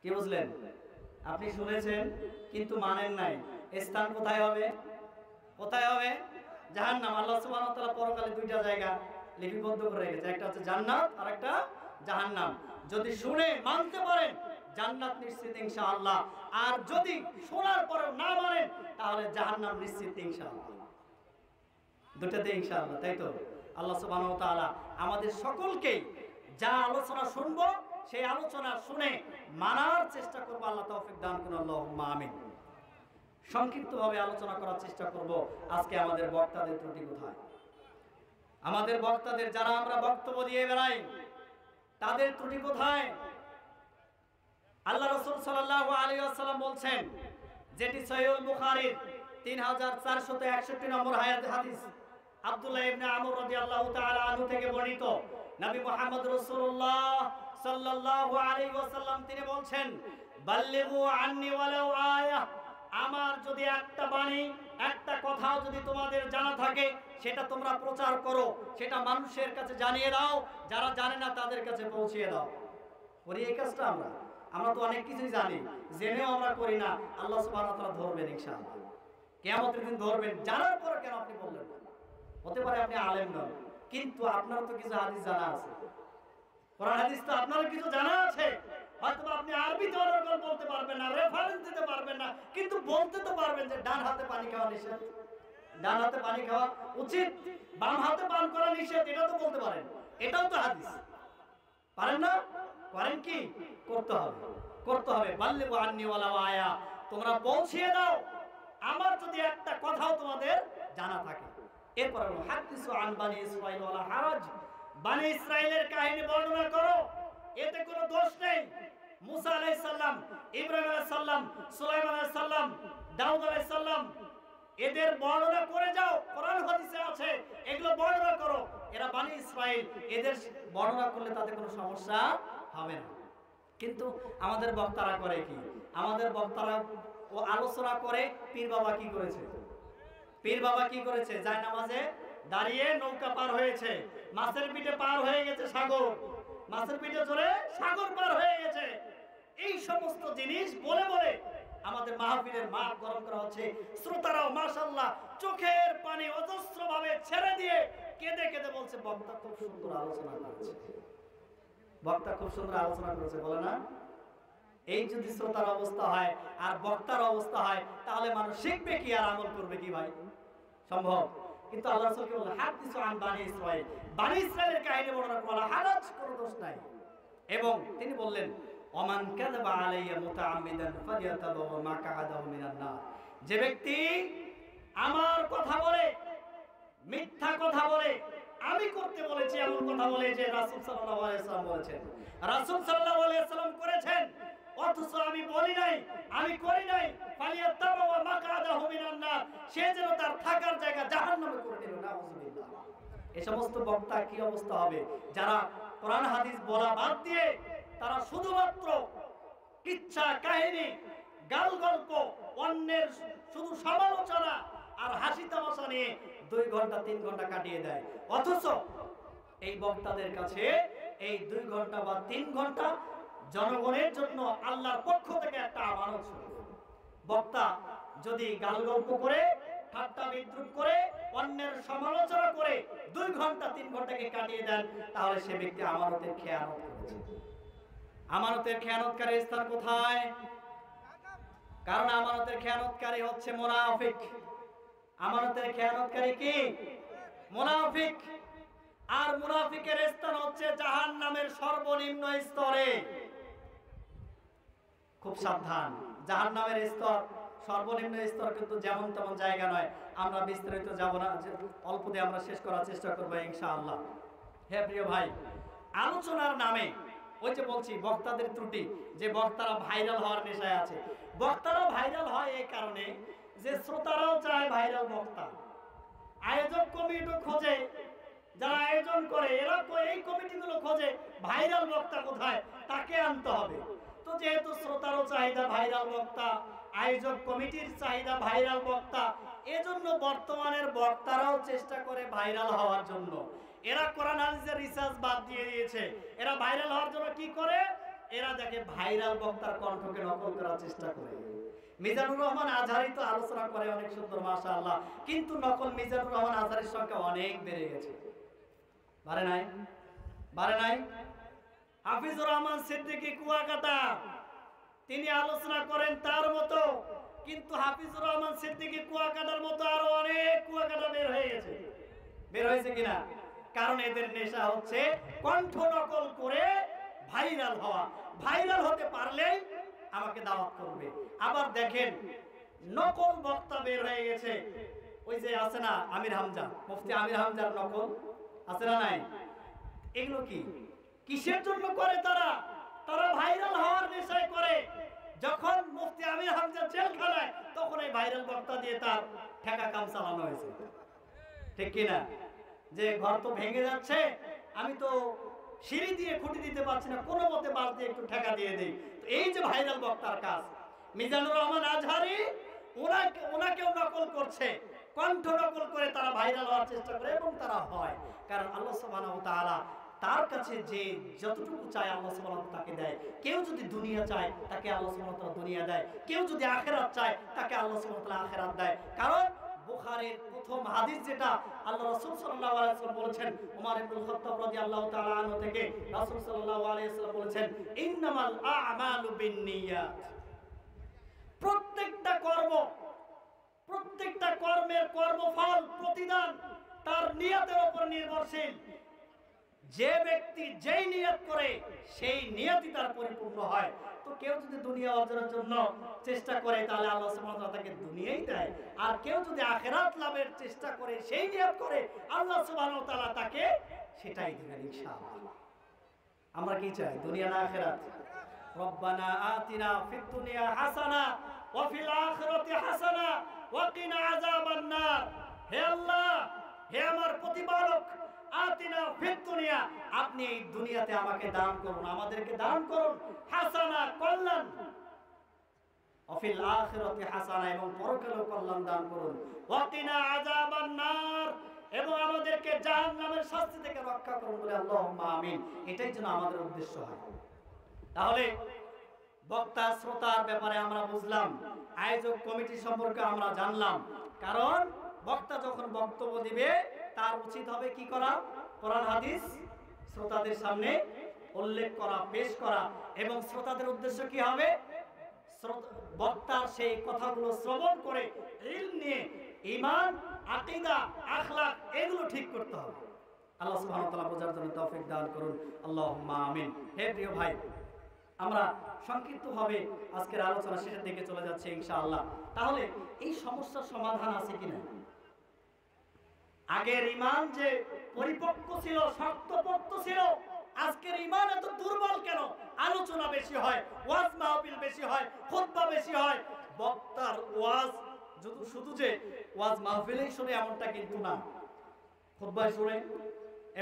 কি বুঝলেন? আপনি শুনেছেন কিন্তু মানেন নাই। স্থান কোথায় হবে? কোথায় হবে? জাহান্নাম। আল্লাহ সুবহানাহু ওয়া তাআলা পরকালে দুইটা জায়গা লিপিবদ্ধ করে রেখেছে, একটা হচ্ছে জান্নাত আর একটা জাহান্নাম। যদি শুনে মানতে পারেন জান্নাত নিশ্চিত ইনশাআল্লাহ, আর যদি শোনার পরেও না মানেন তাহলে জাহান্নাম নিশ্চিত ইনশাআল্লাহ। দুটাতে ইনশাআল্লাহ, তাই তো? আল্লাহ সুবহানাহু ওয়া তাআলা আমাদের সকলকে যা আলোচনা শুনবো সেই আলোচনা শুনে মানার চেষ্টা করবো। আল্লাহ তৌফিক দান করুন, আল্লাহুম্মা আমিন। সংক্ষিপ্তভাবে আলোচনা করার চেষ্টা করব আজকে আমাদের বক্তাদের ত্রুটি কোথায়। আমাদের বক্তাদের, যারা আমরা বক্তব্য দিয়ে বেড়াই, তাদের ত্রুটি কোথায়? আল্লাহ রাসূল সাল্লাল্লাহু আলাইহি ওয়াসাল্লাম বলছেন, যেটি সহিহুল বুখারীর 3461 নম্বর হাদিস, আব্দুল্লাহ ইবনে আমর রাদিয়াল্লাহু তাআলা আনহু থেকে বর্ণিত, নবী মুহাম্মদ রাসূলুল্লাহ সাল্লাল্লাহু আলাইহি ওয়াসাল্লাম তিনি বলছেন, বাল্লিগু আন্নি ওয়ালাউ আয়াহ, আমার যদি একটা বাণী, একটা কথাও যদি তোমাদের জানা থাকে সেটা তোমরা প্রচার করো, সেটা মানুষের কাছে জানিয়ে দাও, যারা জানে না তাদের কাছে পৌঁছিয়ে দাও। করি এই কাজটা আমরা তো অনেক কিছুই জানি, জেনেও আমরা করি না। আল্লাহ সুবহানাহু ওয়া তাআলা ধরবেন ইনশাআল্লাহ, কিয়ামতের দিন ধরবেন। জানার পরে কেন আপনি বললেন না? হতে পারে আপনি আলেম নন, কিন্তু আপনার তো কিছু হাদিস জানা আছে, কোরআন হাদিস তো আপনার কিছু জানা আছে। হয়তো আপনি আরবিতে অনর্গল বলতে পারবেন না, রেফারেন্স দিতে পারবেন না, কিন্তু বলতে তো পারবেন যে ডান হাতে পানি খাওয়া নিষেধ, ডান হাতে পানি খাওয়া উচিত, বাম হাতে পান করা নিষেধ, এটা তো বলতে পারেন। এটাও তো হাদিস। পারেন না? করেন কি? করতে হবে, করতে হবে। বাল্লিগু আন্নি ওয়ালাউ আয়া, তোমরা পৌঁছিয়ে দাও আমার যদি একটা কথাও তোমাদের জানা থাকে। এরপর হলো হাদিসু আন বানি ইসরাঈল ওয়ালা হারাজ, বানি ইসরাইলের কাহিনী বর্ণনা করো, এতে কোনো দোষ নেই। মুসা আলাইহিস সালাম, ইব্রাহিম আলাইহিস সালাম, সুলাইমান আলাইহিস সালাম, দাউদ আলাইহিস সালাম, এদের বর্ণনা করে যাও, কোরআন হাদিসে আছে, এগুলো বর্ণনা করো। এরা বানি ইসরাইল, এদের বর্ণনা করলে তাতে কোনো সমস্যা হবে না। কিন্তু আমাদের বক্তারা করে কি? আমাদের বক্তারা ও আলোচনা করে পীর বাবা কি করেছে, পীর বাবা কি করেছে, যায় নামাজে দাঁড়িয়ে নৌকা পার হয়েছে, মাছের পিঠে পার হয়ে গেছে সাগর, মাছের পিঠে চড়ে সাগর পার হয়ে গেছে। এই সমস্ত জিনিস বলে বলে আমাদের মাহফিলের মাঠ গরম করা হচ্ছে। শ্রোতারাও মাশাআল্লাহ চোখের পানি অজস্র ভাবে ছেড়ে দিয়ে কেঁদে কেঁদে বলছে, বক্তা খুব সুন্দর আলোচনা করেছে, বক্তা খুব সুন্দর আলোচনা করেছে, বলে না? এই যদি শ্রোতার অবস্থা হয় আর বক্তার অবস্থা হয়, তাহলে মানুষ শিখবে কি আর আমল করবে কি? ভাই সম্ভব? কিন্তু আল্লাহ রাসূলকে বললেন হাদিসু আন বানি ইসরাঈল, বানি ইসরাঈলের কাহিনী বর্ণনা করা হারাজ, কোনো দোষ নাই। এবং তিনি বললেন, ওমান কাযাবা আলাইয়া মুতাআম্মিদান ফালিয়াতাবাওয়া মাকআদাহু মিনান নার, যে ব্যক্তি আমার কথা বলে, মিথ্যা কথা বলে, আমি করতে বলেছি এমন কথা বলে, যে রাসূল সাল্লাল্লাহু আলাইহি ওয়াসাল্লাম বলেছেন, রাসূল সাল্লাল্লাহু আলাইহি ওয়াসাল্লাম করেছেন, অথচ আমি বলি নাই, আমি করি নাই, ফালিয়াতাবাওয়া মাকআদাহু মিনান নার, সে যেন তার থাকার জায়গা জাহান্নামে করে নিল। নাউযুবিল্লাহ। এই সমস্ত বক্তা কি অবস্থা হবে, যারা কোরআন হাদিস বলা বাদ দিয়ে তারা শুধুমাত্র কিচ্ছা কাহিনী, গাল গল্প, অন্যের শুধু সমালোচনা আর হাসি তামাশা নিয়ে 2 ঘন্টা 3 ঘন্টা কাটিয়ে দেয়। অথচ এই বক্তাদের কাছে এই 2 ঘন্টা বা 3 ঘন্টা জনগণের জন্য আল্লাহর পক্ষ থেকে একটা আমানত। বক্তা যদি গাল গল্প করে, ঠাট্টা বিদ্রুপ করে, অন্যের সমালোচনা করে 2 ঘন্টা 3 ঘন্টাকে কাটিয়ে দেন, তাহলে সে ব্যক্তি আমানতের খেয়ানত করেছে। আমানতের খেয়ানতকারীর স্থান কোথায়? কারণ আমানতের খেয়ানতকারী হচ্ছে মুনাফিক। আমানতের খেয়ানতকারী কি? মুনাফিক। আর মুনাফিকের স্থান হচ্ছে জাহান্নামের সর্বনিম্ন স্তরে। খুব সাবধান, জাহান্নামের স্তর, সর্বনিম্ন স্তর কিন্তু যেমন তেমন জায়গা নয়। আমরা বিস্তারিত যাব না, অল্প দিয়ে আমরা শেষ করার চেষ্টা করবো ইনশাআল্লাহ। হে প্রিয় ভাই, আলোচনার নামে ওই যে বলছি বক্তাদের ত্রুটি, যে বক্তারা ভাইরাল হওয়ার নেশায় আছে। বক্তারা ভাইরাল হয় এই কারণে যে শ্রোতারাও চায় ভাইরাল বক্তা। আয়োজক কমিটি খোঁজে, যারা আয়োজন করে এরা এই কমিটিগুলো খোঁজে ভাইরাল বক্তা কোথায়, তাকে আনতে হবে। তো যেহেতু শ্রোতারও চাহিদা ভাইরাল বক্তা, আয়োজক কমিটির চাহিদা ভাইরাল বক্তা, এজন্য বর্তমানের বক্তারাও চেষ্টা করে ভাইরাল হওয়ার জন্য। এরা কোরআন হাদিসের রিসার্চ বাদ দিয়ে দিয়েছে। এরা ভাইরাল হওয়ার জন্য কি করে? এরা দেখে ভাইরাল বক্তার কণ্ঠকে নকল করার চেষ্টা করে। মিজানুর রহমান আজহারি তো আলোচনা করে অনেক সুন্দর মাশাআল্লাহ, কিন্তু নকল মিজানুর রহমান আজহারির সংখ্যা অনেক বেড়ে গেছে। বাড়ে নাই? বাড়ে নাই? হাফিজুর রহমান সিদ্দিকী কুয়াকাটা তিনি আলোচনা করেন তার মতো, কিন্তু হাফিজুর রহমান সিদ্দিকী কুয়াকাটার মতো আরো অনেক কুয়াকাটা বের হয়ে গেছে। বের হয়েছে কিনা? কারণ এদের নেশা হচ্ছে কণ্ঠ নকল করে ভাইরাল হওয়া। ভাইরাল হতে পারলেই আমাকে দাওয়াত করবে। আবার দেখেন নকল বক্তা বের হয়ে গেছে। ওই যে আছে না আমির হামজা, মুফতি আমির হামজার নকল আছে না নাই? এগুলো কি কিসের জন্য করে তারা? তারা ভাইরাল হওয়ার নেশায় করে। যখন মুফতি আমির হামজা জেলখানায়, তখন এই ভাইরাল বক্তা দিয়ে তার ঠেকা কাম চালানো হয়েছে। ঠিক কিনা? যে ঘর তো ভেঙে যাচ্ছে, আমি তো সিঁড়ি দিয়ে খুঁটি দিতে পারছি না, কোনো মতে বাস দিয়ে একটু ঠেকা দিয়ে দেই। এই যে ভাইরাল বক্তার কাজ। মিজানুর রহমান আজহারি ওনাকেও নকল করছে, কণ্ঠ নকল করে তারা ভাইরাল হওয়ার চেষ্টা করে, এবং তারা হয়। কারণ আল্লাহ সুবহানাহু ওয়া তাআলা তার কাছে যে যতটুকু চায় আল্লাহ সুবহানাহু ওয়া তাআলা তাকে দেয়। কেউ যদি দুনিয়া চায় তাকে আল্লাহ সুবহানাহু ওয়া তাআলা দুনিয়া দেয়, কেউ যদি আখিরাত চায় তাকে আল্লাহ সুবহানাহু ওয়া তাআলা আখিরাত দেয়। কারণ বুখারীর প্রথম হাদিস যেটা আল্লাহ রাসূল সাল্লাল্লাহু আলাইহি ওয়াসাল্লাম বলেছেন, ওমর ইবনে খাত্তাব রাদিয়াল্লাহু তাআলা আনহু থেকে রাসূল সাল্লাল্লাহু আলাইহি ওয়াসাল্লাম বলেছেন, ইন্নামাল আ'মালু বিন্নিয়াত। প্রত্যেকটা কর্মের কর্মফল প্রতিদান তার নিয়তের উপর নির্ভরশীল। যে ব্যক্তি যেই নিয়ত করে সেই নিয়তই তার পরিপূর্ণ হয়। তো কেউ যদি দুনিয়া অর্জনের জন্য চেষ্টা করে তাহলে আল্লাহ সুবহানাহু ওয়া তাআলা তাকে দুনিয়াই দেয়, আর কেউ যদি আখিরাত লাভের চেষ্টা করে সেই নিয়ত করে আল্লাহ সুবহানাহু ওয়া তাআলা তাকে সেটাই দিবেন ইনশাআল্লাহ। আমরা কি চাই? দুনিয়া না আখিরাত? রব্বানা আতিনা ফিদ দুনিয়া হাসানা ওয়া ফিল আখিরাতি হাসানা ওয়া কিনা আযাবান নার। হে আল্লাহ, হে আমার প্রতিপালক, আতিনা ফিদ দুনিয়া, আপনি এই দুনিয়াতে আমাকে দান করুন, আমাদেরকে দান করুন হাসানা, কল্যাণ, ওয়া ফিল আখিরাতি হাসানা, এবং পরকালেও কল্যাণ দান করুন, ওয়া কিনা আযাবান নার, এবং আমাদেরকে জাহান্নামের শাস্তি থেকে রক্ষা করুন বলে আল্লাহুম্মা আমিন। এটাই যেন আমাদের উদ্দেশ্য হয়। তাহলে বক্তা শ্রোতার ব্যাপারে আমরা বুঝলাম, আয়োজক কমিটি সম্পর্কে আমরা জানলাম। কারণ বক্তা যখন বক্তব্য দিবে তার উচিত হবে কি করা? কোরআন হাদিস শ্রোতাদের সামনে উল্লেখ করা, পেশ করা, এবং শ্রোতাদের উদ্দেশ্য কি হবে? বক্তার সেই কথাগুলো শ্রবণ করে ইলম নিয়ে ঈমান, আকীদা, আখলাক এগুলো ঠিক করতে হবে। আল্লাহ সুবহানাহু ওয়া তাআলা বোঝার জন্য তৌফিক দান করুন, আল্লাহুম্মা আমিন। হে প্রিয় ভাই, আমরা সংক্ষিপ্তভাবে আজকের আলোচনা শেষের দিকে চলে যাচ্ছে ইনশাআল্লাহ। তাহলে এই সমস্যার সমাধান আছে কিনা? আগের ঈমান যে পরিপক্ক ছিল, শক্তপোক্ত ছিল, আজকের ঈমান এত দুর্বল কেন? আলোচনা বেশি হয়, ওয়াজ মাহফিল বেশি হয়, খুতবা বেশি হয়। বক্তার ওয়াজ শুধু যে ওয়াজ মাহফিলেই শুনে এমনটা কিন্তু না, খুতবায় শুনে,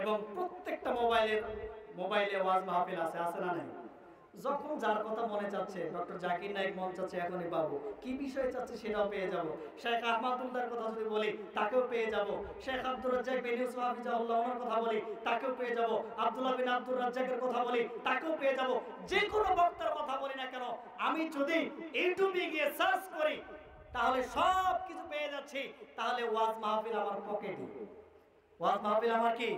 এবং প্রত্যেকটা মোবাইলে ওয়াজ মাহফিল আছে না নাই? যখন যার কথা মনে চাচ্ছে, ডক্টর জাকির নায়েক মন চাচ্ছে এখনই পাবো, কি বিষয় চাচ্ছে সেটাও পেয়ে যাব। শেখ আহমদুল্লাহর কথা যদি বলি তাকেও পেয়ে যাব। শেখ আব্দুর রাজ্জাক বিন ইউসুফ হাফিজাহুল্লাহ ওনার কথা বলি তাকেও পেয়ে যাব। আব্দুল্লাহ বিন আব্দুর রাজ্জাকের কথা বলি তাকেও পেয়ে যাব। যে কোনো বক্তার কথা বলি না কেন, আমি যদি ইউটিউবে গিয়ে সার্চ করি তাহলে সব কিছু পেয়ে যাচ্ছি। তাহলে ওয়াজ মাহফিল আমার পকেটে, ওয়াজ মাহফিল আমার কি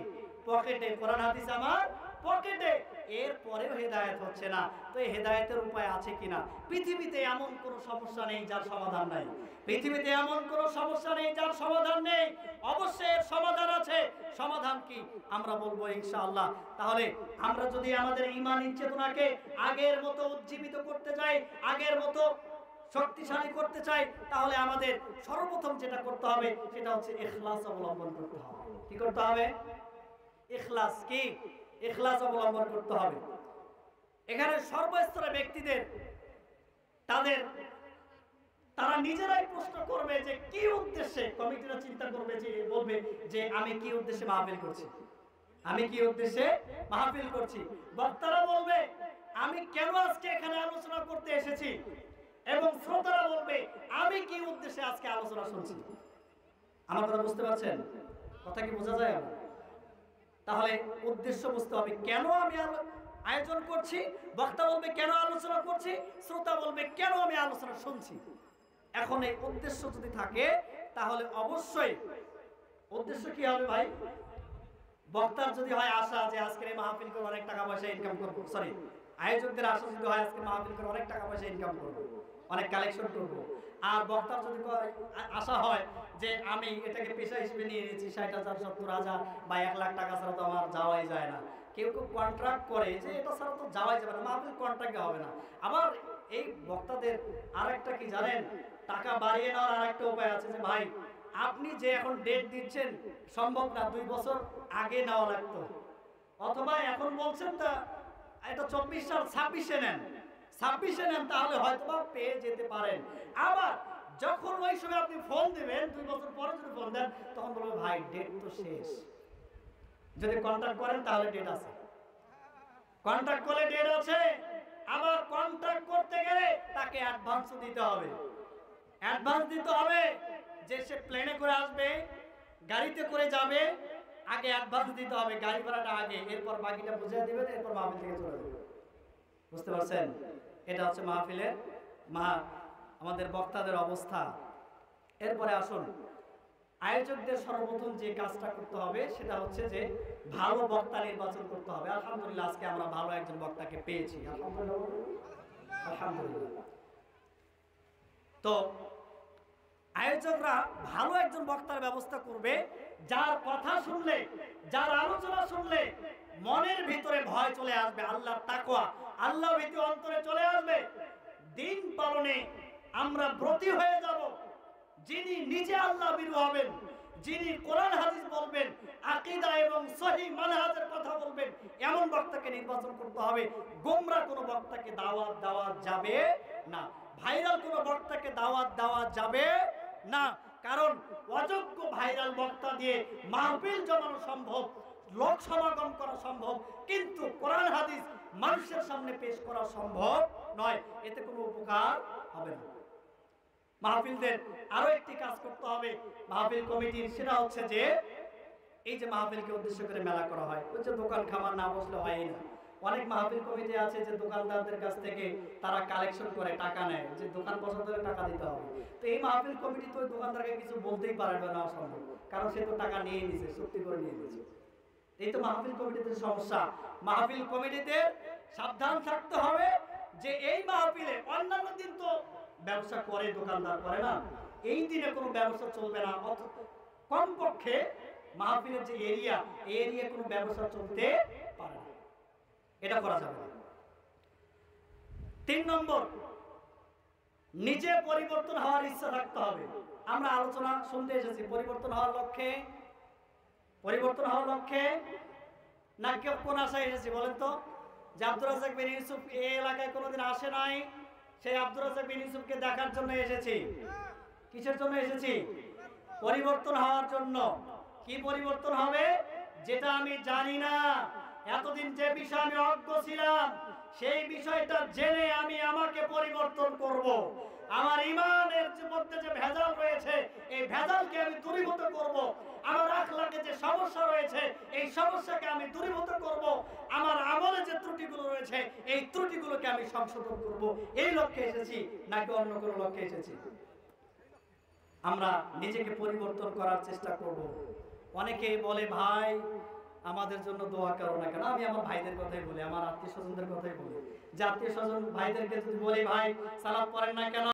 পকেটে, কোরআন হাদিস আমার পকেটে। এর পরেও হেদায়েত হচ্ছে না, তো এই হেদায়েতের উপায় আছে কিনা? পৃথিবীতে এমন কোন সমস্যা নেই যার সমাধান নাই। পৃথিবীতে এমন কোন সমস্যা নেই যার সমাধান নেই। অবশ্যই এর সমাধান আছে। সমাধান কি? আমরা বলবো ইনশাআল্লাহ। তাহলে আমরা যদি আমাদের ঈমানী চেতনাকে আগের মতো উজ্জীবিত করতে চাই, আগের মতো শক্তিশালী করতে চাই, তাহলে আমাদের সর্বপ্রথম যেটা করতে হবে সেটা হচ্ছে ইখলাস অবলম্বন করতে হবে। কি করতে হবে? ইখলাস। কি? ইখলাস অবলম্বন করতে হবে। এখানে সর্বস্তরের ব্যক্তিদের তারা নিজেরাই প্রশ্ন করবে যে কি উদ্দেশ্যে, কমিটিরা চিন্তা করবে, যে বলবে যে আমি কি উদ্দেশ্যে মাহফিল করছি, আমি কি উদ্দেশ্যে মাহফিল করছি। বক্তারা বলবে আমি কেন আজকে এখানে আলোচনা করতে এসেছি, এবং শ্রোতারা বলবে আমি কি উদ্দেশ্যে আজকে আলোচনা শুনছি। আমার কথা বুঝতে পারছেন? কথা কি বোঝা যায়? তাহলে উদ্দেশ্য বুঝতে হবে, কেন আমি আয়োজন করছি, বক্তা বলবে কেন আলোচনা করছি, শ্রোতা বলবে কেন আমি আলোচনা শুনছি। এখন এই উদ্দেশ্য যদি থাকে তাহলে অবশ্যই উদ্দেশ্য কি হবে ভাই? বক্তার যদি হয় আশা যে আজকের এই মাহফিল করে অনেক টাকা পয়সা ইনকাম করবো, সরি আয়োজকদের আশা যদি হয় আজকে মাহফিল করে অনেক টাকা পয়সা ইনকাম করবো, অনেক কালেকশন করবো, আর বক্তার যদি আশা হয় যে আমি এটাকে পেশা হিসেবে নিয়ে নিয়েছি, 60,000 70,000 বা 1 লাখ টাকা ছাড়া তো আমার যাওয়াই যায় না। কেউ কেউ কন্ট্রাক্ট করে যে এটা ছাড়া তো যাওয়াই যাবে না, মাহফিল কন্ট্রাক্টে হবে না। আবার এই বক্তাদের আরেকটা কি জানেন, টাকা বাড়িয়ে নেওয়ার আরেকটা উপায় আছে যে ভাই আপনি যে এখন ডেট দিচ্ছেন সম্ভব না, 2 বছর আগে নেওয়া লাগতো, অথবা এখন বলছেন তা এটা 24 সাল 26-এ নেন, 26-এ নেন, তাহলে হয়তো পেয়ে যেতে পারেন। আবার যখন ওই সময় আপনি ফোন দিবেন 2 বছর পরে যদি ফোন দেন তখন বলবেন ভাই ডেট তো শেষ। যদি কন্ট্যাক্ট করেন তাহলে ডেট আছে, কন্ট্যাক্ট করলে ডেট আছে। আবার কন্ট্যাক্ট করতে গেলে তাকে অ্যাডভান্সও দিতে হবে, অ্যাডভান্স দিতে হবে যে সে প্লেনে করে আসবে, গাড়িতে করে যাবে, আগে অ্যাডভান্স দিতে হবে, গাড়ি ভাড়াটা আগে, এরপর বাকিটা বুঝিয়ে দিবেন, এরপর মাহফিল থেকে চলে যাবে। বুঝতে পারছেন? এটা হচ্ছে মাহফিলের আমাদের বক্তাদের অবস্থা। এরপরে আসুন, আয়োজকদের সর্বপ্রথম যে কাজটা করতে হবে সেটা হচ্ছে যে ভালো বক্তা নির্বাচন করতে হবে। আলহামদুলিল্লাহ আজকে আমরা ভালো একজন বক্তাকে পেয়েছি, আলহামদুলিল্লাহ। তো আয়োজকরা ভালো একজন বক্তার ব্যবস্থা করবে যার কথা শুনলে, যার আলোচনা শুনলে মনের ভিতরে ভয় চলে আসবে, আল্লাহর তাকওয়া, আল্লাহ ভীতি অন্তরে চলে আসবে, দিন পালনে আমরা ব্রতী হয়ে যাব। যিনি নিজে আল্লাহ ভীরু হবেন, যিনি কোরআন হাদিস বলবেন, আকীদা এবং সহিহ মানহাজের কথা বলবেন, এমন বক্তাকে নির্বাচন করতে হবে। গোমরা কোনো বক্তাকে দাওয়াত দেওয়া যাবে না, ভাইরাল কোনো বক্তাকে দাওয়াত দেওয়া যাবে না। কারণ অযোগ্য ভাইরাল বক্তা দিয়ে মাহফিল জমানো সম্ভব, লোক সমাগম করা সম্ভব, কিন্তু কোরআন হাদিস মানুষের সামনে পেশ করা সম্ভব নয়, এতে কোনো উপকার হবে না। মাহফিলদের আরো একটি কাজ করতে হবে মাহফিল কমিটির, সেটা হচ্ছে যে এই যে মাহফিলকে উদ্দেশ্য করে মেলা করা হয়, ওই যে দোকান খামার না বসলে হয় না। অনেক মাহফিল কমিটি আছে যে দোকানদারদের কাছ থেকে তারা কালেকশন করে টাকা নেয়, যে দোকান বসাতে টাকা দিতে হবে। তো এই মাহফিল কমিটি তো ওই দোকানদারকে কিছু বলতেই পারবে না, অসম্ভব, কারণ সে তো টাকা নিয়ে নিছে, চুক্তি করে নিয়ে নিয়েছে। এই তো মাহফিল কমিটিদের সমস্যা। মাহফিল কমিটিদের সাবধান থাকতে হবে যে এই মাহফিলে, অন্যান্য দিন তো ব্যবসা করে দোকানদার করে না, এই দিনে কোনো ব্যবসা চলবে না, কমপক্ষে মাহফিলের যে এরিয়া, এই এরিয়া কোনো ব্যবসা চলতে পারে না, এটা করা যাবে না। 3 নম্বর, নিজে পরিবর্তন হওয়ার ইচ্ছা থাকতে হবে। আমরা আলোচনা শুনতে এসেছি পরিবর্তন হওয়ার লক্ষ্যে, পরিবর্তন হওয়ার লক্ষ্যে না কেউ কোন আশায় এসেছি বলেন তো? যে আব্দুর রাজ্জাক বিন ইউসুফ এই এলাকায় কোনোদিন আসে নাই, সেই আব্দুর রাজ্জাক বিন ইউসুফকে দেখার জন্য এসেছি। কিসের জন্য এসেছি? পরিবর্তন হওয়ার জন্য। কি পরিবর্তন হবে? যেটা আমি জানি না, এতদিন যে বিষয় আমি অজ্ঞ ছিলাম, সেই বিষয়টা জেনে আমি আমাকে পরিবর্তন করব। আমার ঈমানের মধ্যে যে ভেজাল রয়েছে, এই ভেজালকে আমি দূরীভূত করব। আমার আখলাকে যে সমস্যা রয়েছে, এই সমস্যাকে আমি দূরীভূত করব। আমার আমলে যে ত্রুটিগুলো রয়েছে, এই ত্রুটিগুলোকে আমি সংশোধন করব। এই লক্ষ্যে এসেছি নাকি অন্য কোনো লক্ষ্যে এসেছি? আমরা নিজেকে পরিবর্তন করার চেষ্টা করব। অনেকেই বলে ভাই আমাদের জন্য দোয়া করো না কেন? আমি আমার ভাইদের কথাই বলি, আমার আত্মীয় স্বজনদের কথাই বলি, যে আত্মীয় স্বজন ভাইদেরকে যদি বলি ভাই সালাত পড়েন না কেন,